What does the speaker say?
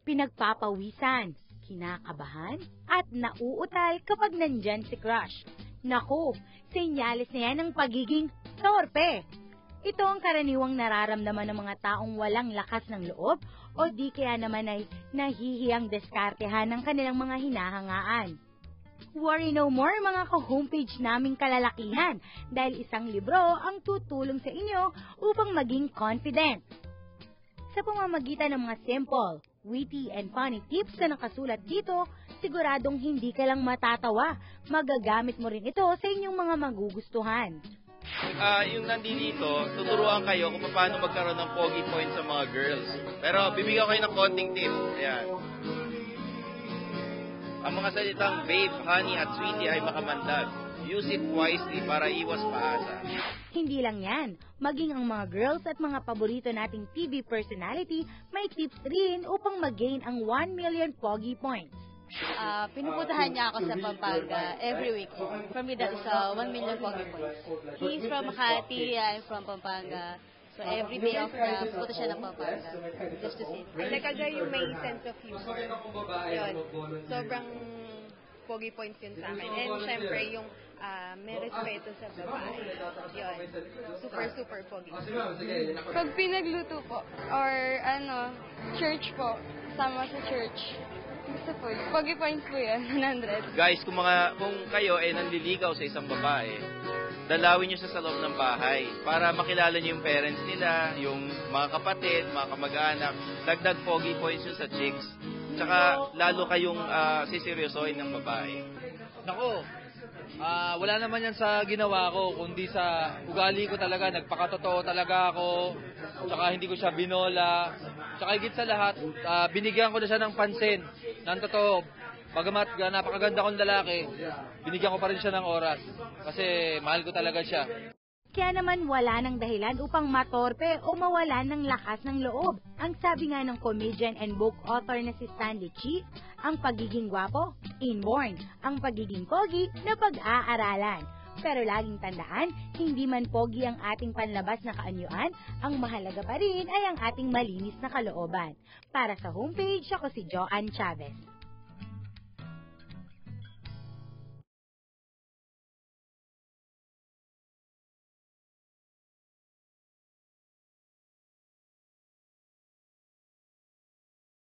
pinagpapawisan, kinakabahan, at nauutal kapag nandyan si crush. Naku, senyales na yan ng pagiging torpe. Ito ang karaniwang nararamdaman ng mga taong walang lakas ng loob o di kaya naman ay nahihiyang deskartehan ng kanilang mga hinahangaan. Worry no more mga ka-homepage naming kalalakihan dahil isang libro ang tutulong sa inyo upang maging confident. Sa pamamagitan ng mga simple, witty and funny tips na nakasulat dito, siguradong hindi ka lang matatawa. Magagamit mo rin ito sa inyong mga magugustuhan. Yung nandito, tuturuan kayo kung paano magkaroon ng pogi point sa mga girls. Pero bibigyan ko kayo ng konting tip. Ayan. Ang mga salitang babe, honey at sweetie ay makamandag. Use it wisely para iwas paasa. Hindi lang yan, maging ang mga girls at mga paborito nating TV personality may tips rin upang mag-gain ang 1 million pogi points. Pinupuntahan niya ako sa Pampanga every week. For me, that is 1 million pogi points. He is from Makati, I'm from Pampanga. So every day off na pupunta siya ng Pampanga just to see. Talaga yung may sense of humor. Yun. Sobrang pogi points yun sa akin. And syempre yung may respeto sa babae. Yun. Super pogi. Pag pinagluto po, or church po, sama sa church. Gusto po, pogi points po yan, 100. Guys, kung kayo ay nanliligaw sa isang babae, dalawin nyo sa loob ng bahay para makilala nyo yung parents nila, yung mga kapatid, mga kamag-anak. Dagdag pogi points yun sa chicks. Tsaka lalo kayong siseryosohin ng babae. Nako, wala naman yan sa ginawa ko, kundi sa ugali ko talaga. Nagpakatotoo talaga ako. Tsaka hindi ko siya binola. Tsaka higit sa lahat, binigyan ko na siya ng pansin. Ng totoo, bagamat napakaganda kong lalaki, binigyan ko pa rin siya ng oras. Kasi mahal ko talaga siya. Kaya naman wala nang dahilan upang matorpe o mawalan ng lakas ng loob. Ang sabi nga ng comedian and book author na si Stanley Chi, ang pagiging gwapo, inborn. Ang pagiging pogi, na pag-aaralan. Pero laging tandaan, hindi man pogi ang ating panlabas na kaanyuan, ang mahalaga pa rin ay ang ating malinis na kalooban. Para sa homepage, ako si Joanne Chavez.